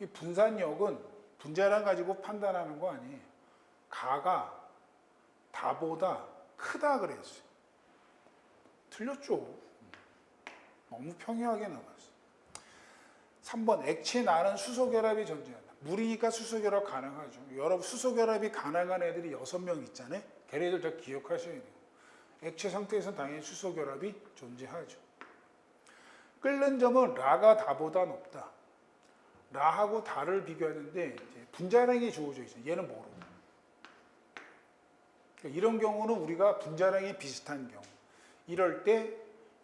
이 분산력은 분자량 가지고 판단하는 거 아니에요. 가가 다보다 크다 그랬어요. 틀렸죠. 너무 평이하게 나왔어요. 3번 액체 나는 수소결합이 존재한다. 물이니까 수소결합 가능하죠. 여러분 수소결합이 가능한 애들이 6명 있잖아요. 걔네들 다 기억하셔야 돼요. 액체 상태에서 당연히 수소결합이 존재하죠. 끓는 점은 라가 다보다 높다. 라하고 다를 비교하는데 이제 분자량이 주어져 있어요. 얘는 모르고. 그러니까 이런 경우는 우리가 분자량이 비슷한 경우. 이럴 때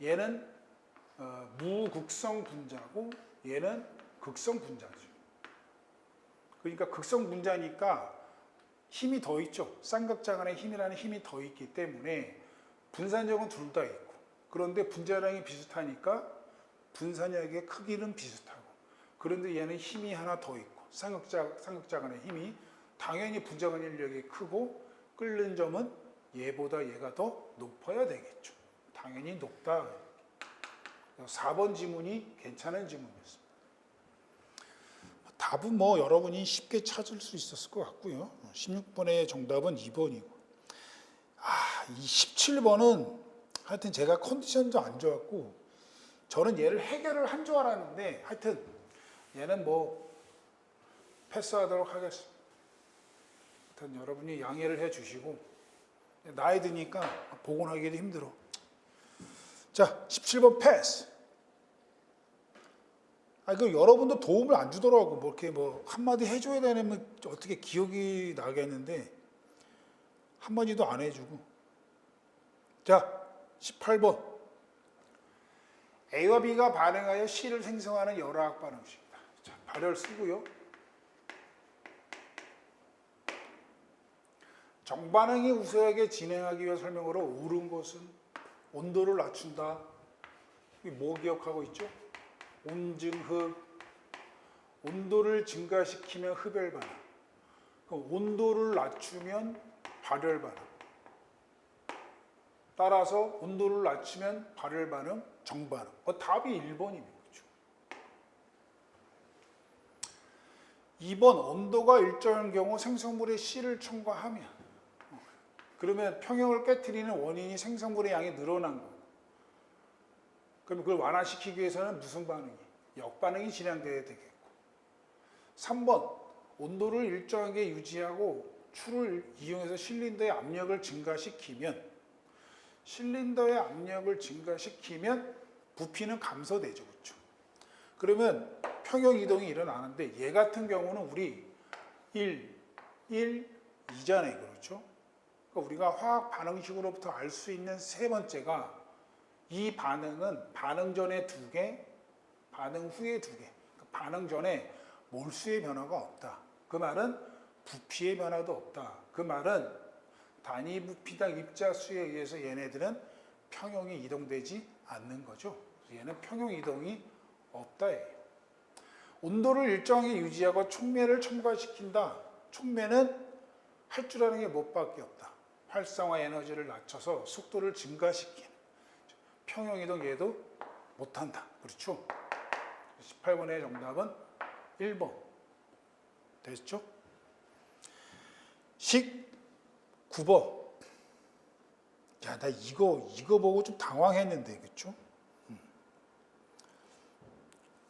얘는 무극성 분자고 얘는 극성 분자죠. 그러니까 극성 분자니까 힘이 더 있죠. 쌍극자간의 힘이라는 힘이 더 있기 때문에 분산력은 둘 다 있고, 그런데 분자량이 비슷하니까 분산력의 크기는 비슷하고, 그런데 얘는 힘이 하나 더 있고, 쌍극자간의 힘이 당연히 분자간 인력이 크고, 끓는 점은 얘보다 얘가 더 높아야 되겠죠. 당연히 높다. 4번 지문이 괜찮은 지문이었습니다. 답은 뭐 여러분이 쉽게 찾을 수 있었을 것 같고요. 16번의 정답은 2번이고. 이 17번은 하여튼 제가 컨디션도 안 좋았고, 저는 얘를 해결을 한 줄 알았는데, 하여튼 얘는 뭐 패스하도록 하겠습니다. 하여튼 여러분이 양해를 해 주시고, 나이 드니까 복원하기도 힘들어. 자, 17번 패스. 그 여러분도 도움을 안 주더라고. 뭐 이렇게 뭐 한마디 해줘야 되면 어떻게 기억이 나겠는데 한마디도 안 해주고. 자, 18번. A와 B가 반응하여 C를 생성하는 열화학 반응식이다. 자, 발열 쓰고요. 정반응이 우수하게 진행하기 위한 설명으로 옳은 것은 온도를 낮춘다. 뭐 기억하고 있죠? 온증흡. 온도를 증가시키면 흡열 반응. 그럼 온도를 낮추면 발열 반응. 따라서 온도를 낮추면 발열 반응, 정반응. 답이 1번입니다. 그렇죠? 2번 온도가 일정한 경우 생성물의 C를 첨가하면 그러면 평형을 깨트리는 원인이 생성물의 양이 늘어난 거고 그러면 그걸 완화시키기 위해서는 무슨 반응이? 역반응이 진행돼야 되겠고 3번 온도를 일정하게 유지하고 추를 이용해서 실린더의 압력을 증가시키면 부피는 감소되죠. 그렇죠? 그러면 평형 이동이 일어나는데 얘 같은 경우는 우리 1, 2잖아요. 그렇죠? 그러니까 우리가 화학 반응식으로부터 알 수 있는 세 번째가 이 반응은 반응 전에 2개, 반응 후에 2개. 그러니까 반응 전에 몰수의 변화가 없다. 그 말은 부피의 변화도 없다. 그 말은 단위 부피당 입자수에 의해서 얘네들은 평형이 이동되지 않는 거죠. 얘는 평형 이동이 없다예요. 온도를 일정하게 유지하고 촉매를 첨가시킨다. 촉매는 할 줄 아는 게 뭐밖에 없다. 활성화 에너지를 낮춰서 속도를 증가시키는. 평형 이동 얘도 못한다. 그렇죠? 18번의 정답은 1번. 됐죠? 19번. 야, 나 이거 보고 좀 당황했는데, 그렇죠?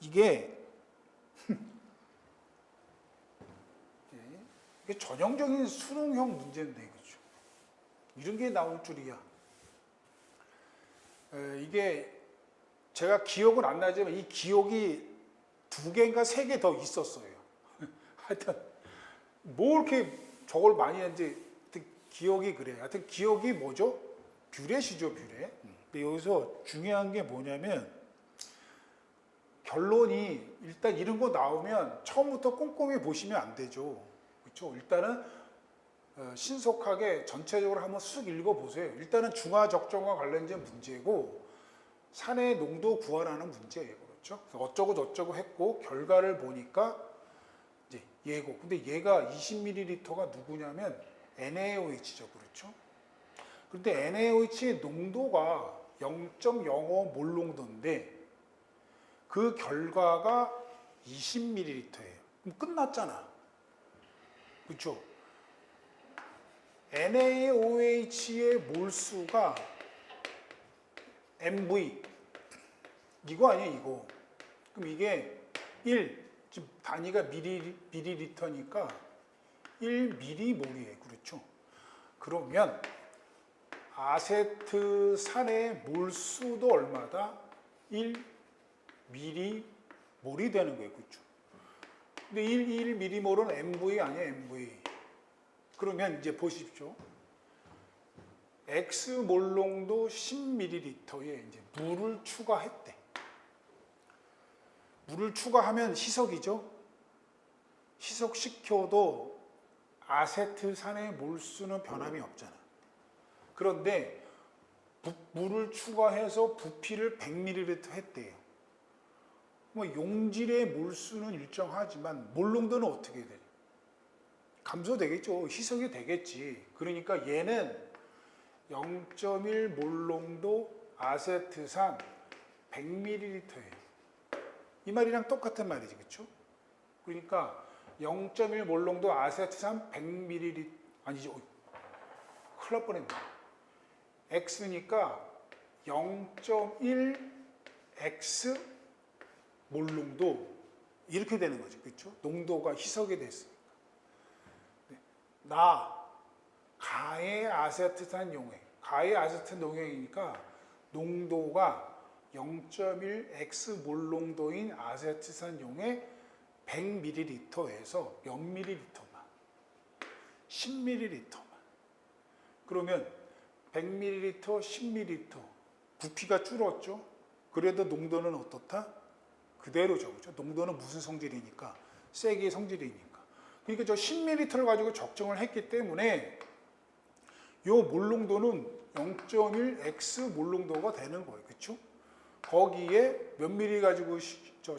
이게 전형적인 수능형 문제인데, 그렇죠? 이런 게 나올 줄이야. 이게 제가 기억은 안 나지만 이 기억이 2개인가 3개 더 있었어요. 하여튼 뭐 이렇게 저걸 많이 했는지 기억이 그래요. 하여튼 기억이 뭐죠? 뷰렛이죠, 뷰렛. 근데 여기서 중요한 게 뭐냐면 결론이 일단 이런 거 나오면 처음부터 꼼꼼히 보시면 안 되죠. 그렇죠? 일단은 신속하게 전체적으로 한번 쑥 읽어보세요. 일단은 중화적정과 관련된 문제고 산의 농도 구하라는 문제예요. 그렇죠? 어쩌고 저쩌고 했고 결과를 보니까 이제 얘고. 근데 얘가 20ml가 누구냐면 NaOH죠. 그렇죠? 그런데 NaOH의 농도가 0.05 몰 농도인데 그 결과가 20ml예요. 그럼 끝났잖아. 그렇죠? NaOH의 몰수가 MV 이거 아니에요, 이거. 그럼 이게 1, 지금 단위가 미리리터니까 1mm몰이에요. 그렇죠? 그러면 아세트산의 몰수도 얼마다? 1mm몰이 되는 거예요. 그렇죠? 근데 1mm몰은 MV 아니에요, MV. 그러면 이제 보십시오. X몰농도 10ml에 이제 물을 추가했대. 물을 추가하면 희석이죠. 희석시켜도 아세트산의 몰수는 변함이 없잖아. 그런데 물을 추가해서 부피를 100ml 했대요. 뭐 용질의 몰수는 일정하지만 몰농도는 어떻게 돼? 감소되겠죠. 희석이 되겠지. 그러니까 얘는 0.1 몰농도 아세트산 100ml예요. 이 말이랑 똑같은 말이지, 그렇죠? 그러니까 0.1 몰농도 아세트산 100ml 아니죠. 큰일 날 뻔했네. X니까 0.1 X 몰농도 이렇게 되는 거죠, 그렇죠? 농도가 희석이 됐으니까. 가의 아세트산 용액, 가의 아세트산 용액이니까 농도가 0.1 X 몰농도인 아세트산 용액 100ml에서 몇 ml만? 10ml만. 그러면 100ml, 10ml 부피가 줄었죠? 그래도 농도는 어떻다? 그대로죠. 그렇죠? 농도는 무슨 성질이니까? 세기의 성질이니까. 그러니까 저 10ml를 가지고 적정을 했기 때문에 요 몰농도는 0.1x 몰농도가 되는 거예요. 그렇죠? 거기에 몇 미리 가지고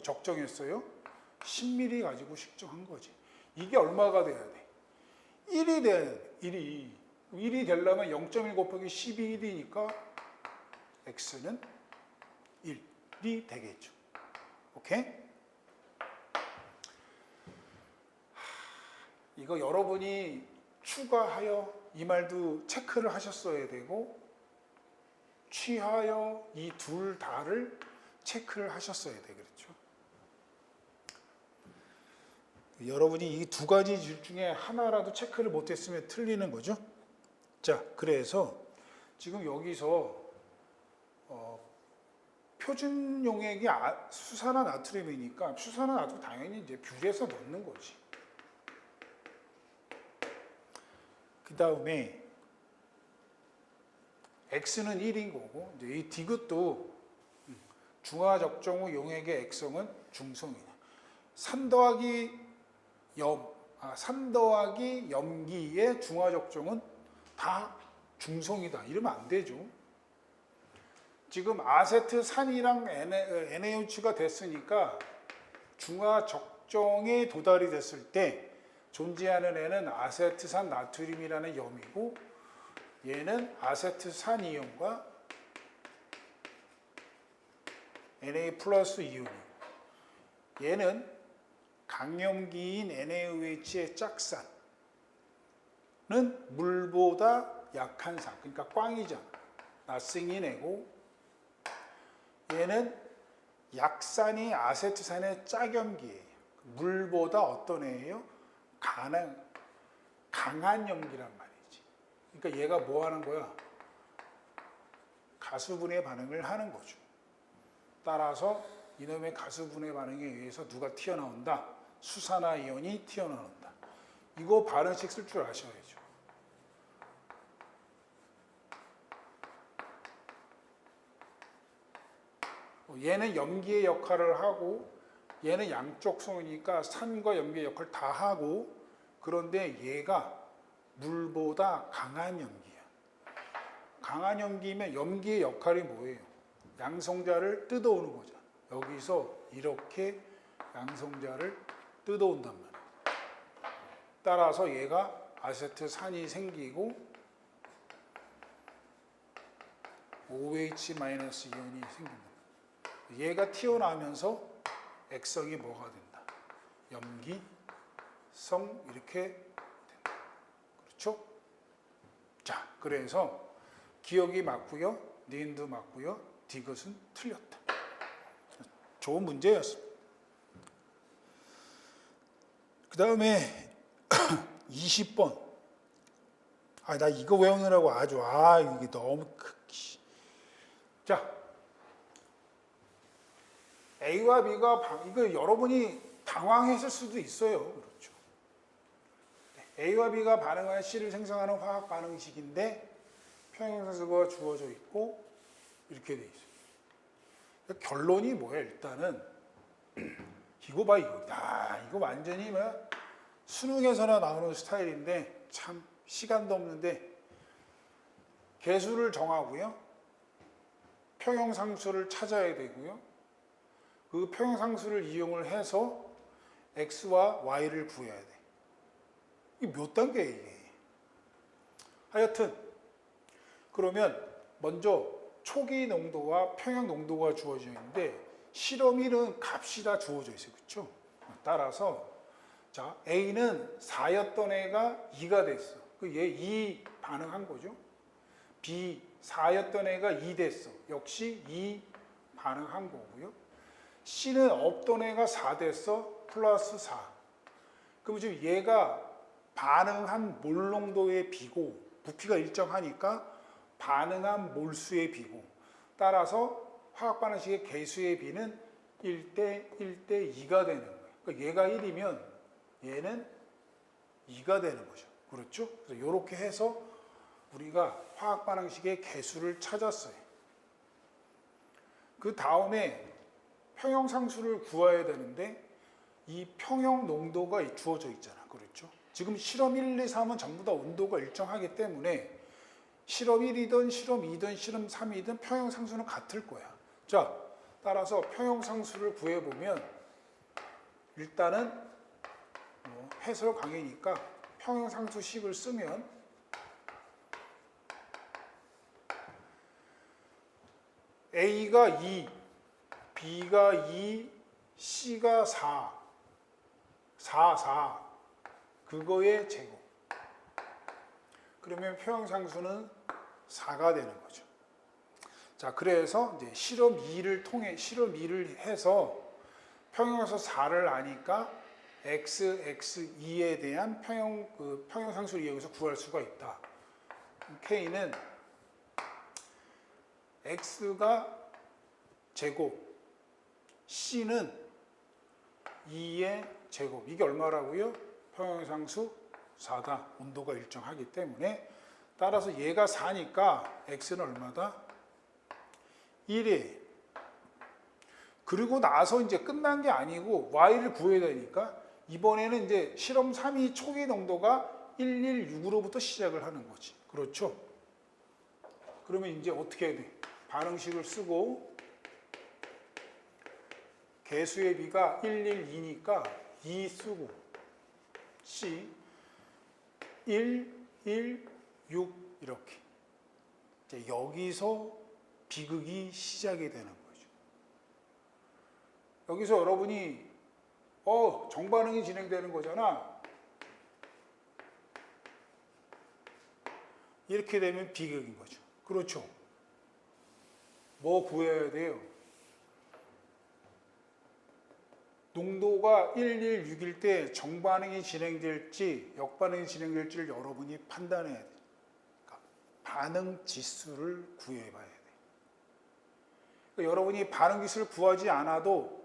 적정했어요? 10ml 가지고 측정한 거지. 이게 얼마가 돼야 돼? 1이 돼야 돼. 1이 되려면 0.1 곱하기 12 1이니까 x는 1이 되겠죠. 오케이? 이거 여러분이 추가하여 이 말도 체크를 하셨어야 되고 취하여 이 둘 다를 체크를 하셨어야 돼. 그렇죠? 여러분이 이 두 가지 중에 하나라도 체크를 못했으면 틀리는 거죠. 자, 그래서 지금 여기서 표준 용액이 수산화 나트륨이니까 수산화 나트륨 당연히 이제 뷰에서 넣는 거지. 그 다음에 X는 1인 거고 이제 이 디귿도 중화 적정 후 용액의 액성은 중성이다. 산 더하기 염기의 중화 적정은 다 중성이다. 이러면 안 되죠. 지금 아세트산이랑 NaOH가 됐으니까 중화 적정에 도달이 됐을 때 존재하는 애는 아세트산 나트륨이라는 염이고 얘는 아세트산 이온과 Na 플러스 이온이고 얘는 강염기인 NaOH의 짝산은 물보다 약한 산, 그러니까 꽝이잖아. 나싱인 애고 얘는 약산이 아세트산의 짝염기예요. 물보다 어떤 애예요? 강한 염기란 말이지. 그러니까 얘가 뭐 하는 거야? 가수분해 반응을 하는 거죠. 따라서 이놈의 가수분해 반응에 의해서 누가 튀어나온다? 수산화 이온이 튀어나온다. 이거 발음식 쓸 줄 아셔야죠. 얘는 염기의 역할을 하고 얘는 양쪽성이니까 산과 염기의 역할을 다 하고 그런데 얘가 물보다 강한 염기야. 강한 염기면 염기의 역할이 뭐예요? 양성자를 뜯어오는 거잖아. 여기서 이렇게 양성자를 뜯어온단 말이야. 따라서 얘가 아세트산이 생기고 OH- 이온이 생긴다. 얘가 튀어나오면서 액성이 뭐가 된다? 염기성 이렇게 된다. 그렇죠? 자, 그래서 기억이 맞고요. 니은도 맞고요. 디귿은 틀렸다. 좋은 문제였습니다. 그 다음에 20번. 나 이거 외우느라고 이게 너무 자, A와 B가 이거 여러분이 당황했을 수도 있어요. 그렇죠. A와 B가 반응하여 C를 생성하는 화학 반응식인데 평행사수가 주어져 있고 이렇게 돼 있어요. 결론이 뭐야? 일단은 이거 봐 이거. 이거 완전히 수능에서나 나오는 스타일인데 참 시간도 없는데 개수를 정하고요. 평형상수를 찾아야 되고요. 그 평형상수를 이용을 해서 x와 y를 구해야 돼. 이게 몇 단계야 이게? 하여튼 그러면 먼저 초기 농도와 평형 농도가 주어져 있는데 실험 1은 값이 다 주어져 있어요. 그렇죠? 따라서 자 A는 4였던 애가 2가 됐어. 얘 2 반응한 거죠. B 4였던 애가 2 됐어. 역시 2 반응한 거고요. C는 없던 애가 4 됐어. 플러스 4. 그럼 지금 얘가 반응한 몰 농도의 비고 부피가 일정하니까 반응한 몰수의 비고 따라서 화학 반응식의 개수의 비는 1대 1대 2가 되는 거예요. 그러니까 얘가 1이면 얘는 2가 되는 거죠. 그렇죠? 그래서 이렇게 해서 우리가 화학 반응식의 개수를 찾았어요. 그 다음에 평형상수를 구해야 되는데 이 평형 농도가 주어져 있잖아. 그렇죠? 지금 실험 1, 2, 3은 전부 다 온도가 일정하기 때문에 실험 1이든 실험 2든 실험 3이든 평형상수는 같을 거야. 자, 따라서 평형상수를 구해보면 일단은 해설 강의니까 평형상수식을 쓰면 A가 2, B가 2, C가 4, 4, 그거의 제곱. 그러면 평형상수는 4가 되는 거죠. 자, 그래서 이제 실험 2를 해서 평형에서 4를 아니까 x2에 대한 평형상수를 이용해서 구할 수가 있다. K는 x가 제곱, C는 2의 제곱. 이게 얼마라고요? 평형상수 4다. 온도가 일정하기 때문에. 따라서 얘가 4니까 x는 얼마다? 1이에요. 그리고 나서 이제 끝난 게 아니고 y를 구해야 되니까 이번에는 이제 실험 3이 초기 농도가 116으로부터 시작을 하는 거지. 그렇죠? 그러면 이제 어떻게 해야 돼? 반응식을 쓰고 개수의 비가 112니까 2 쓰고 C 1, 1, 6 이렇게. 이제 여기서 비극이 시작이 되는 거죠. 여기서 여러분이 정반응이 진행되는 거잖아. 이렇게 되면 비극인 거죠. 그렇죠? 뭐 구해야 돼요? 농도가 116일 때 정반응이 진행될지 역반응이 진행될지를 여러분이 판단해야 돼요. 그러니까 반응 지수를 구해봐야 돼요. 그러니까 여러분이 반응 지수를 구하지 않아도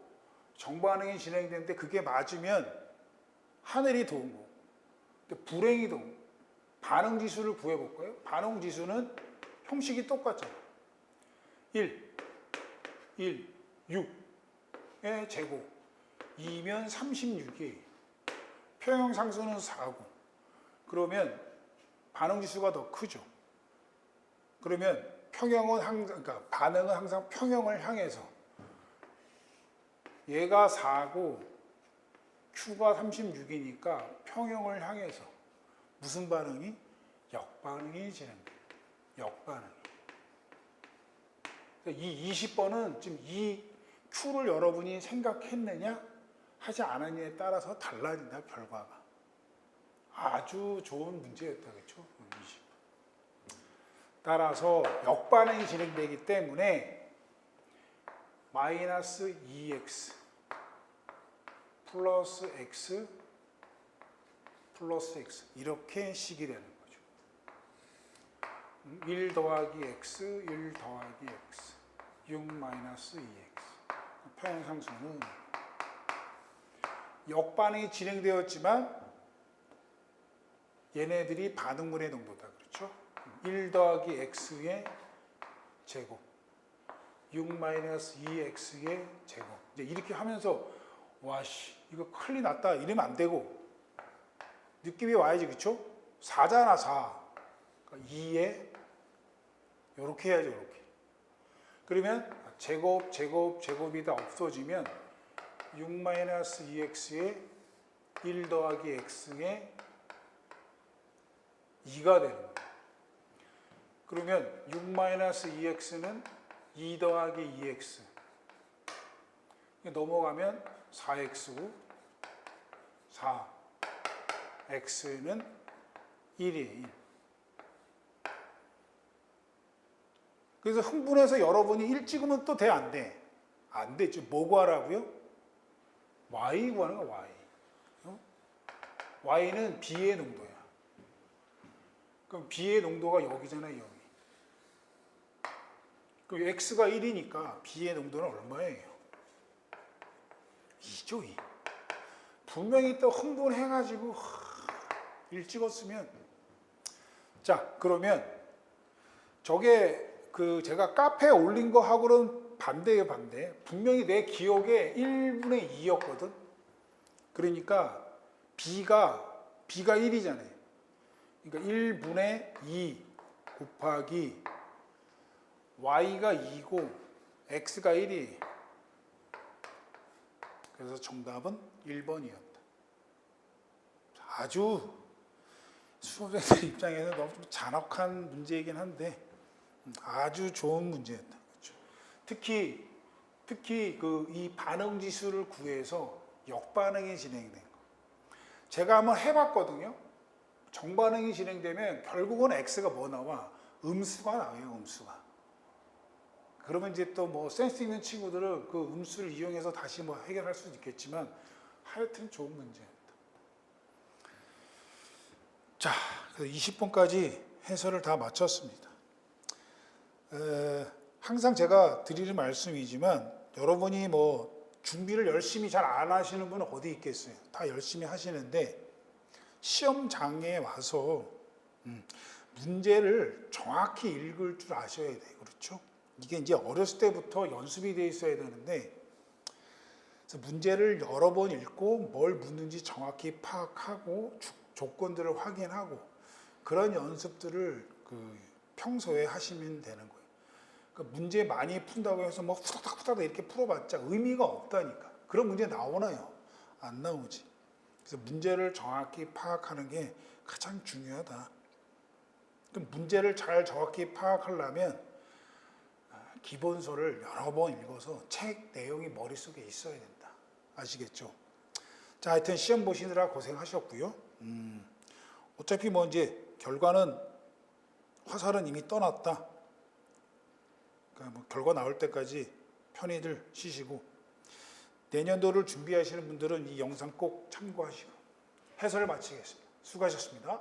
정반응이 진행되는데 그게 맞으면 하늘이 도운 거고, 근데 불행히 도운 거고. 반응 지수를 구해볼까요? 반응 지수는 형식이 똑같잖아요. 1, 6의 제곱 2면 36이에요. 평형상수는 4고 그러면 반응지수가 더 크죠. 그러면 그러니까 반응은 항상 평형을 향해서 얘가 4고 Q가 36이니까 평형을 향해서 무슨 반응이? 역반응이 진행돼요. 역반응이. 이 20번은 지금 이 Q를 여러분이 생각했느냐 하지 않았느냐에 따라서 달라진다. 결과가. 아주 좋은 문제였다. 그렇죠? 20번. 따라서 역반응이 진행되기 때문에 마이너스 2x 플러스 x 플러스 x 이렇게 식이 되는 거죠. 1 더하기 x 1 더하기 x 6 마이너스 2x. 평형상수는 역반응이 진행되었지만 얘네들이 반응물의 농도다. 그렇죠? 1 더하기 x의 제곱 6 마이너스 2x의 제곱. 이제 이렇게 하면서 와씨 이거 큰일 났다 이러면 안 되고 느낌이 와야지. 그렇죠? 4잖아 4. 그러니까 2에 이렇게 해야죠. 이렇게. 그러면 제곱이 다 없어지면 6 마이너스 2x에 1 더하기 x에 2가 되는 거예요. 그러면 6 마이너스 2x는 2 더하기 2x 넘어가면 4x고 4x는 1이에요. 1. 그래서 흥분해서 여러분이 1 찍으면 또 돼? 안 돼? 안 돼. 지금 뭐 구하라고요? y 구하는 거야. y. y는 B의 농도야. 그럼 B의 농도가 여기잖아요. 여기. 그럼 x가 1이니까 B의 농도는 얼마예요? 2죠. 2. 분명히 또 흥분해가지고 1 찍었으면 자 그러면 저게 제가 카페에 올린 거하고는 반대예요, 반대. 분명히 내 기억에 1분의 2였거든. 그러니까 B가 1이잖아요. 그러니까 1분의 2 곱하기 Y가 2고 X가 1이. 그래서 정답은 1번이었다. 아주 수험생들 입장에서 너무 좀 잔혹한 문제이긴 한데 아주 좋은 문제였다. 그렇죠? 특히 그 이 반응 지수를 구해서 역반응이 진행된 거. 제가 한번 해봤거든요. 정반응이 진행되면 결국은 X가 뭐 나와? 음수가 나와요, 음수가. 그러면 이제 또 뭐 센스 있는 친구들은 그 음수를 이용해서 다시 뭐 해결할 수도 있겠지만 하여튼 좋은 문제였다. 자, 20번까지 해설을 다 마쳤습니다. 항상 제가 드리는 말씀이지만 여러분이 뭐 준비를 열심히 잘 안 하시는 분은 어디 있겠어요? 다 열심히 하시는데 시험장에 와서 문제를 정확히 읽을 줄 아셔야 돼요. 그렇죠? 이게 이제 어렸을 때부터 연습이 돼 있어야 되는데 그래서 문제를 여러 번 읽고 뭘 묻는지 정확히 파악하고 조건들을 확인하고 그런 연습들을 그 평소에 하시면 되는 거예요. 그러니까 문제 많이 푼다고 해서 뭐 후다닥 이렇게 풀어봤자 의미가 없다니까. 그런 문제 나오나요? 안 나오지. 그래서 문제를 정확히 파악하는 게 가장 중요하다. 그럼 문제를 잘 정확히 파악하려면 기본서를 여러 번 읽어서 책 내용이 머릿속에 있어야 된다. 아시겠죠? 자, 하여튼 시험 보시느라 고생하셨고요. 어차피 뭐 이제 결과는 화살은 이미 떠났다. 그러니까 뭐 결과 나올 때까지 편히들 쉬시고 내년도를 준비하시는 분들은 이 영상 꼭 참고하시고 해설을 마치겠습니다. 수고하셨습니다.